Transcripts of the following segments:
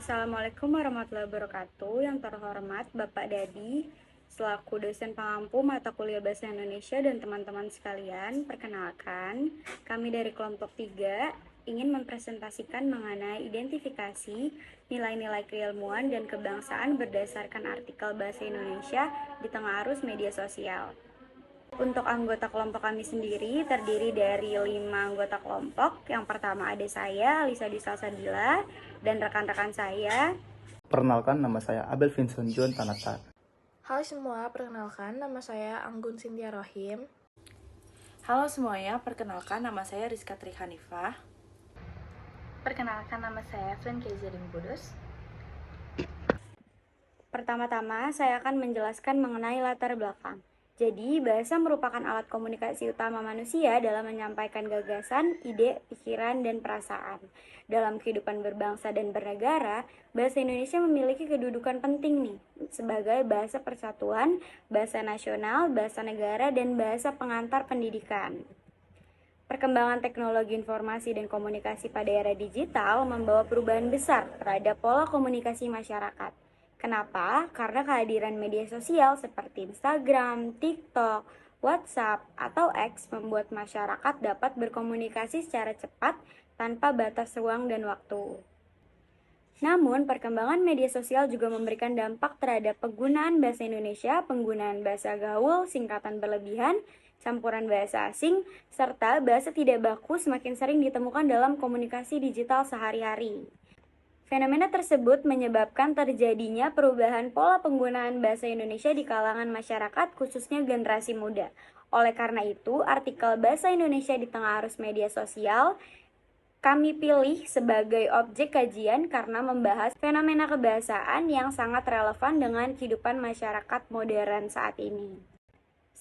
Assalamualaikum warahmatullahi wabarakatuh. Yang terhormat Bapak Dadi, selaku dosen pengampu mata kuliah Bahasa Indonesia dan teman-teman sekalian, perkenalkan, kami dari kelompok 3 ingin mempresentasikan mengenai identifikasi nilai-nilai keilmuan dan kebangsaan berdasarkan artikel Bahasa Indonesia di tengah arus media sosial. Untuk anggota kelompok kami sendiri terdiri dari 5 anggota kelompok. Yang pertama ada saya, Lisa Disa Sadila, dan rekan-rekan saya. Perkenalkan, nama saya Abel Vincent John Tanata. Halo semua, perkenalkan nama saya Anggun Cynthia Rohim. Halo semuanya, perkenalkan nama saya Rizka Tri Hanifah. Perkenalkan nama saya Evelyn Kezirin Kudus. Pertama-tama saya akan menjelaskan mengenai latar belakang. Jadi, bahasa merupakan alat komunikasi utama manusia dalam menyampaikan gagasan, ide, pikiran, dan perasaan. Dalam kehidupan berbangsa dan bernegara, bahasa Indonesia memiliki kedudukan penting nih, sebagai bahasa persatuan, bahasa nasional, bahasa negara, dan bahasa pengantar pendidikan. Perkembangan teknologi informasi dan komunikasi pada era digital membawa perubahan besar terhadap pola komunikasi masyarakat. Kenapa? Karena kehadiran media sosial seperti Instagram, TikTok, WhatsApp, atau X membuat masyarakat dapat berkomunikasi secara cepat tanpa batas ruang dan waktu. Namun, perkembangan media sosial juga memberikan dampak terhadap penggunaan bahasa Indonesia, penggunaan bahasa gaul, singkatan berlebihan, campuran bahasa asing, serta bahasa tidak baku semakin sering ditemukan dalam komunikasi digital sehari-hari. Fenomena tersebut menyebabkan terjadinya perubahan pola penggunaan bahasa Indonesia di kalangan masyarakat, khususnya generasi muda. Oleh karena itu, artikel Bahasa Indonesia di tengah arus media sosial kami pilih sebagai objek kajian karena membahas fenomena kebahasaan yang sangat relevan dengan kehidupan masyarakat modern saat ini.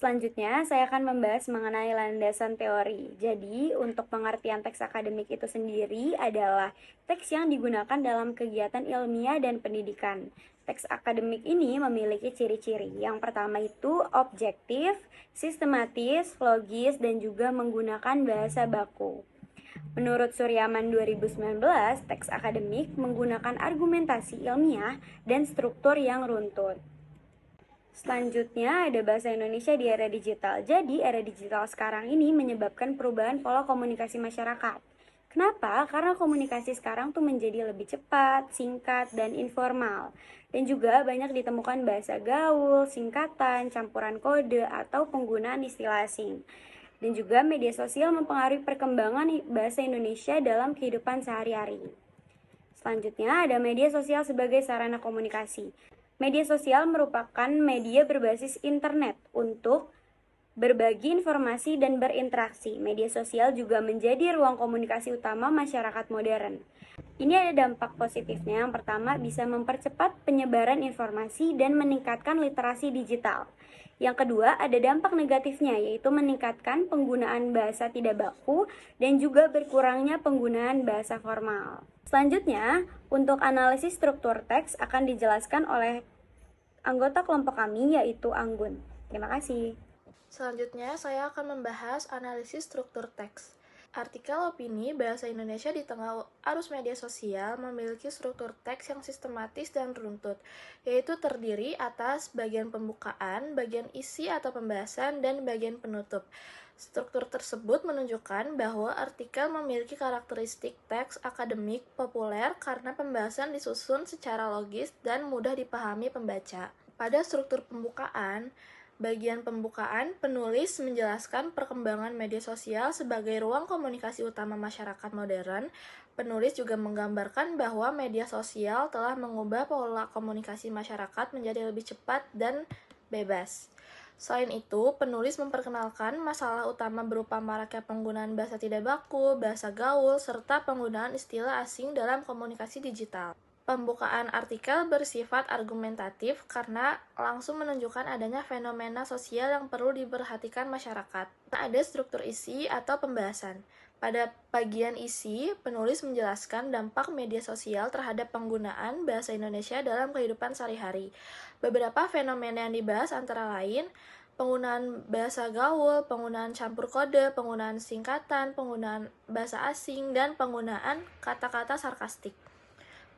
Selanjutnya, saya akan membahas mengenai landasan teori. Jadi, untuk pengertian teks akademik itu sendiri adalah teks yang digunakan dalam kegiatan ilmiah dan pendidikan. Teks akademik ini memiliki ciri-ciri. Yang pertama itu objektif, sistematis, logis, dan juga menggunakan bahasa baku. Menurut Suryaman 2019, teks akademik menggunakan argumentasi ilmiah dan struktur yang runtut. Selanjutnya ada bahasa Indonesia di era digital. Jadi era digital sekarang ini menyebabkan perubahan pola komunikasi masyarakat. Kenapa? Karena komunikasi sekarang tuh menjadi lebih cepat, singkat, dan informal. Dan juga banyak ditemukan bahasa gaul, singkatan, campuran kode, atau penggunaan istilah asing. Dan juga media sosial mempengaruhi perkembangan bahasa Indonesia dalam kehidupan sehari-hari. Selanjutnya ada media sosial sebagai sarana komunikasi. Media sosial merupakan media berbasis internet untuk berbagi informasi dan berinteraksi. Media sosial juga menjadi ruang komunikasi utama masyarakat modern. Ini ada dampak positifnya. Yang pertama, bisa mempercepat penyebaran informasi dan meningkatkan literasi digital. Yang kedua, ada dampak negatifnya, yaitu meningkatkan penggunaan bahasa tidak baku dan juga berkurangnya penggunaan bahasa formal. Selanjutnya, untuk analisis struktur teks akan dijelaskan oleh anggota kelompok kami, yaitu Anggun. Terima kasih. Selanjutnya, saya akan membahas analisis struktur teks. Artikel opini bahasa Indonesia di tengah arus media sosial memiliki struktur teks yang sistematis dan runtut, yaitu terdiri atas bagian pembukaan, bagian isi atau pembahasan, dan bagian penutup. Struktur tersebut menunjukkan bahwa artikel memiliki karakteristik teks akademik populer karena pembahasan disusun secara logis dan mudah dipahami pembaca. Pada struktur pembukaan, bagian pembukaan, penulis menjelaskan perkembangan media sosial sebagai ruang komunikasi utama masyarakat modern. Penulis juga menggambarkan bahwa media sosial telah mengubah pola komunikasi masyarakat menjadi lebih cepat dan bebas. Selain itu, penulis memperkenalkan masalah utama berupa maraknya penggunaan bahasa tidak baku, bahasa gaul, serta penggunaan istilah asing dalam komunikasi digital. Pembukaan artikel bersifat argumentatif karena langsung menunjukkan adanya fenomena sosial yang perlu diperhatikan masyarakat. Ada struktur isi atau pembahasan. Pada bagian isi, penulis menjelaskan dampak media sosial terhadap penggunaan bahasa Indonesia dalam kehidupan sehari-hari. Beberapa fenomena yang dibahas antara lain penggunaan bahasa gaul, penggunaan campur kode, penggunaan singkatan, penggunaan bahasa asing, dan penggunaan kata-kata sarkastik.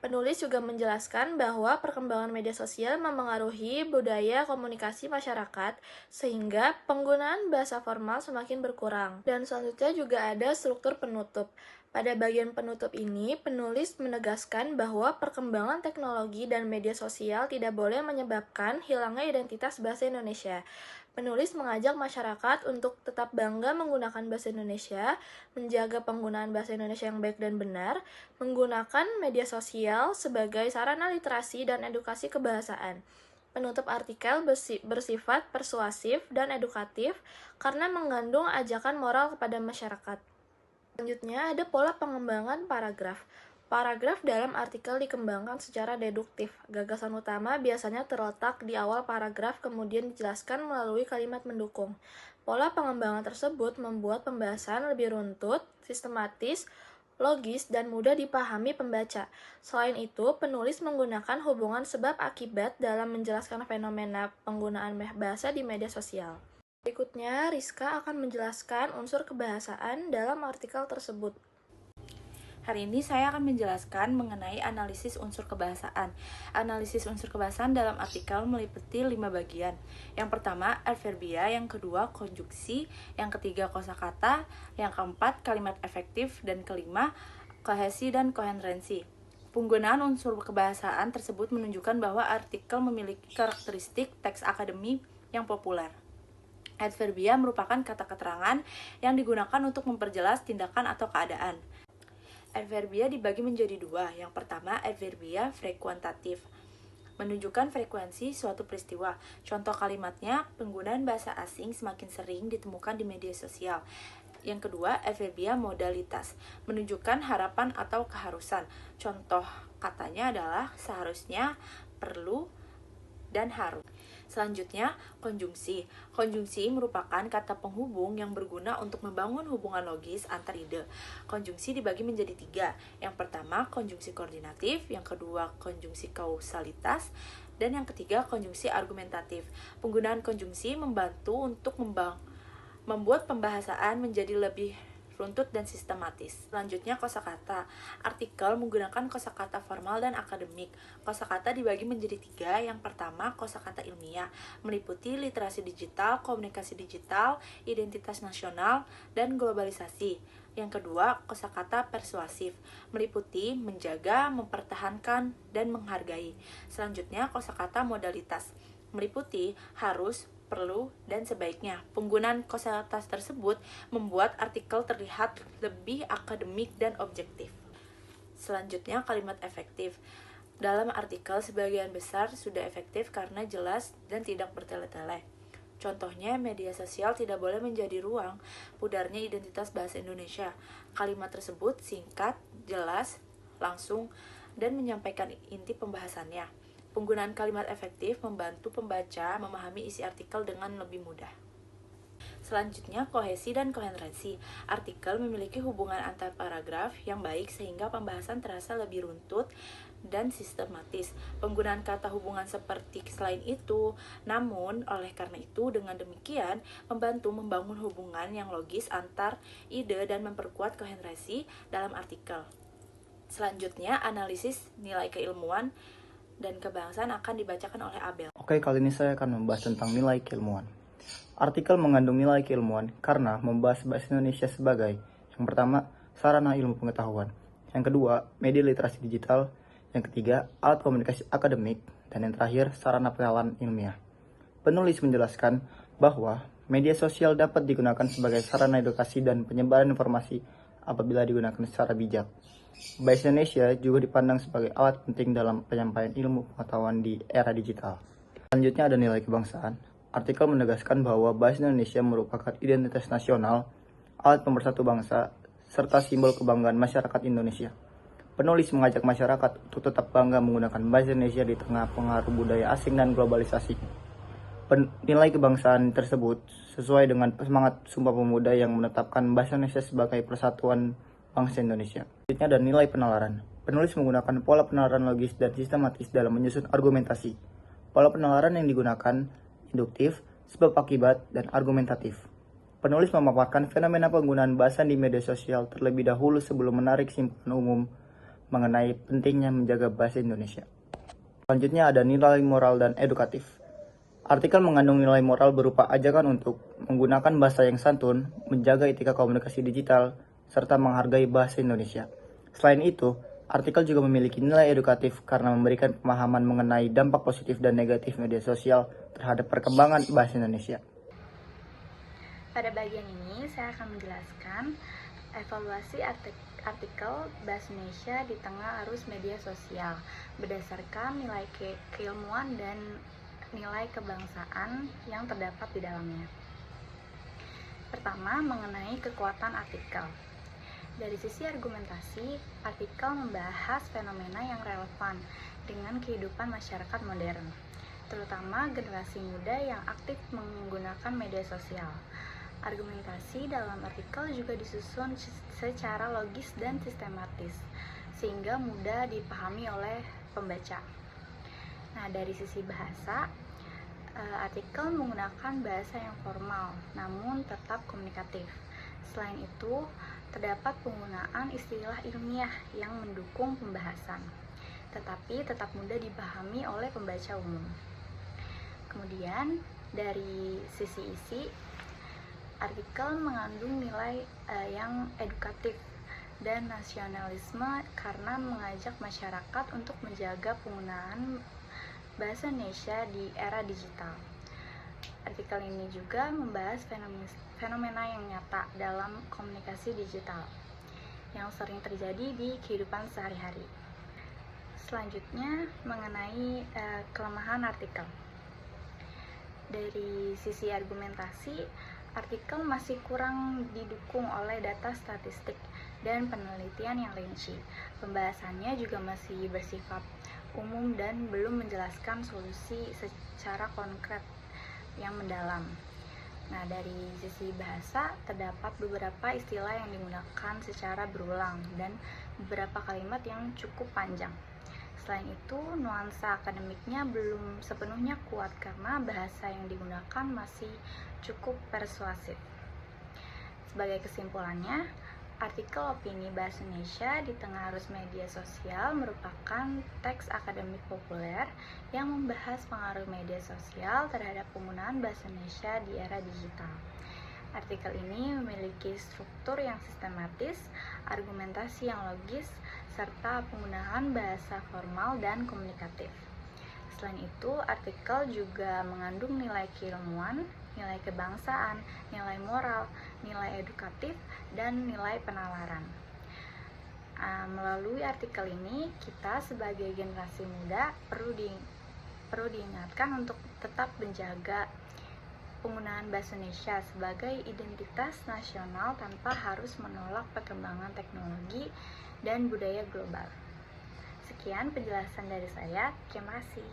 Penulis juga menjelaskan bahwa perkembangan media sosial memengaruhi budaya komunikasi masyarakat, sehingga penggunaan bahasa formal semakin berkurang. Dan selanjutnya juga ada struktur penutup. Pada bagian penutup ini, penulis menegaskan bahwa perkembangan teknologi dan media sosial tidak boleh menyebabkan hilangnya identitas bahasa Indonesia. Penulis mengajak masyarakat untuk tetap bangga menggunakan bahasa Indonesia, menjaga penggunaan bahasa Indonesia yang baik dan benar, menggunakan media sosial sebagai sarana literasi dan edukasi kebahasaan. Penutup artikel bersifat persuasif dan edukatif karena mengandung ajakan moral kepada masyarakat. Selanjutnya ada pola pengembangan paragraf. Paragraf dalam artikel dikembangkan secara deduktif. Gagasan utama biasanya terletak di awal paragraf, kemudian dijelaskan melalui kalimat mendukung. Pola pengembangan tersebut membuat pembahasan lebih runtut, sistematis, logis, dan mudah dipahami pembaca. Selain itu, penulis menggunakan hubungan sebab akibat dalam menjelaskan fenomena penggunaan bahasa di media sosial. Berikutnya, Rizka akan menjelaskan unsur kebahasaan dalam artikel tersebut. Hari ini saya akan menjelaskan mengenai analisis unsur kebahasaan. Analisis unsur kebahasaan dalam artikel meliputi 5 bagian. Yang pertama, adverbia, yang kedua, konjungsi, yang ketiga, kosakata, yang keempat, kalimat efektif, dan kelima, kohesi dan koherensi. Penggunaan unsur kebahasaan tersebut menunjukkan bahwa artikel memiliki karakteristik teks akademik yang populer. Adverbia merupakan kata keterangan yang digunakan untuk memperjelas tindakan atau keadaan. Adverbia dibagi menjadi dua. Yang pertama, adverbia frekuentatif, menunjukkan frekuensi suatu peristiwa. Contoh kalimatnya, penggunaan bahasa asing semakin sering ditemukan di media sosial. Yang kedua, adverbia modalitas, menunjukkan harapan atau keharusan. Contoh katanya adalah seharusnya, perlu, dan harus. Selanjutnya, konjungsi. Konjungsi merupakan kata penghubung yang berguna untuk membangun hubungan logis antar ide. Konjungsi dibagi menjadi 3. Yang pertama, konjungsi koordinatif, yang kedua, konjungsi kausalitas, dan yang ketiga, konjungsi argumentatif. Penggunaan konjungsi membantu untuk membuat pembahasan menjadi lebih runtut dan sistematis. Selanjutnya, kosakata. Artikel menggunakan kosakata formal dan akademik. Kosakata dibagi menjadi 3. Yang pertama, kosakata ilmiah, meliputi literasi digital, komunikasi digital, identitas nasional, dan globalisasi. Yang kedua, kosakata persuasif, meliputi menjaga, mempertahankan, dan menghargai. Selanjutnya, kosakata modalitas, meliputi harus, perlu, dan sebaiknya. Penggunaan kosakata tersebut membuat artikel terlihat lebih akademik dan objektif. Selanjutnya, kalimat efektif. Dalam artikel, sebagian besar sudah efektif karena jelas dan tidak bertele-tele. Contohnya, media sosial tidak boleh menjadi ruang pudarnya identitas bahasa Indonesia. Kalimat tersebut singkat, jelas, langsung, dan menyampaikan inti pembahasannya. Penggunaan kalimat efektif membantu pembaca memahami isi artikel dengan lebih mudah. Selanjutnya, kohesi dan koherensi. Artikel memiliki hubungan antar paragraf yang baik sehingga pembahasan terasa lebih runtut dan sistematis. Penggunaan kata hubungan seperti selain itu, namun, oleh karena itu, dengan demikian, membantu membangun hubungan yang logis antar ide dan memperkuat koherensi dalam artikel. Selanjutnya, analisis nilai keilmuan dan kebangsaan akan dibacakan oleh Abel. Oke, kali ini saya akan membahas tentang nilai keilmuan. Artikel mengandung nilai keilmuan karena membahas bahasa Indonesia sebagai yang pertama, sarana ilmu pengetahuan, yang kedua, media literasi digital, yang ketiga, alat komunikasi akademik, dan yang terakhir, sarana pengetahuan ilmiah. Penulis menjelaskan bahwa media sosial dapat digunakan sebagai sarana edukasi dan penyebaran informasi apabila digunakan secara bijak. Bahasa Indonesia juga dipandang sebagai alat penting dalam penyampaian ilmu pengetahuan di era digital. Selanjutnya ada nilai kebangsaan. Artikel menegaskan bahwa bahasa Indonesia merupakan identitas nasional, alat pemersatu bangsa, serta simbol kebanggaan masyarakat Indonesia. Penulis mengajak masyarakat untuk tetap bangga menggunakan bahasa Indonesia di tengah pengaruh budaya asing dan globalisasi. Nilai kebangsaan tersebut sesuai dengan semangat Sumpah Pemuda yang menetapkan bahasa Indonesia sebagai persatuan bangsa Indonesia. Selanjutnya ada nilai penalaran. Penulis menggunakan pola penalaran logis dan sistematis dalam menyusun argumentasi. Pola penalaran yang digunakan induktif, sebab akibat, dan argumentatif. Penulis memaparkan fenomena penggunaan bahasa di media sosial terlebih dahulu sebelum menarik kesimpulan umum mengenai pentingnya menjaga bahasa Indonesia. Selanjutnya ada nilai moral dan edukatif. Artikel mengandung nilai moral berupa ajakan untuk menggunakan bahasa yang santun, menjaga etika komunikasi digital, serta menghargai bahasa Indonesia. Selain itu, artikel juga memiliki nilai edukatif karena memberikan pemahaman mengenai dampak positif dan negatif media sosial terhadap perkembangan bahasa Indonesia. Pada bagian ini, saya akan menjelaskan evaluasi artikel bahasa Indonesia di tengah arus media sosial berdasarkan nilai keilmuan dan nilai kebangsaan yang terdapat di dalamnya. Pertama, mengenai kekuatan artikel. Dari sisi argumentasi, artikel membahas fenomena yang relevan dengan kehidupan masyarakat modern, terutama generasi muda yang aktif menggunakan media sosial. Argumentasi dalam artikel juga disusun secara logis dan sistematis, sehingga mudah dipahami oleh pembaca. Nah, dari sisi bahasa, artikel menggunakan bahasa yang formal, namun tetap komunikatif. Selain itu, terdapat penggunaan istilah ilmiah yang mendukung pembahasan, tetapi tetap mudah dipahami oleh pembaca umum. Kemudian, dari sisi isi, artikel mengandung nilai yang edukatif dan nasionalisme karena mengajak masyarakat untuk menjaga penggunaan bahasa Indonesia di era digital. Artikel ini juga membahas fenomena yang nyata dalam komunikasi digital yang sering terjadi di kehidupan sehari-hari. Selanjutnya, mengenai kelemahan artikel. Dari sisi argumentasi, artikel masih kurang didukung oleh data statistik dan penelitian yang rinci. Pembahasannya juga masih bersifat umum dan belum menjelaskan solusi secara konkret yang mendalam. Nah, dari sisi bahasa, terdapat beberapa istilah yang digunakan secara berulang dan beberapa kalimat yang cukup panjang. Selain itu, nuansa akademiknya belum sepenuhnya kuat karena bahasa yang digunakan masih cukup persuasif. Sebagai kesimpulannya, artikel opini bahasa Indonesia di tengah arus media sosial merupakan teks akademik populer yang membahas pengaruh media sosial terhadap penggunaan bahasa Indonesia di era digital. Artikel ini memiliki struktur yang sistematis, argumentasi yang logis, serta penggunaan bahasa formal dan komunikatif. Selain itu, artikel juga mengandung nilai keilmuan, nilai kebangsaan, nilai moral, nilai edukatif, dan nilai penalaran. Melalui artikel ini, kita sebagai generasi muda perlu diingatkan untuk tetap menjaga penggunaan bahasa Indonesia sebagai identitas nasional tanpa harus menolak perkembangan teknologi dan budaya global. Sekian penjelasan dari saya. Terima kasih.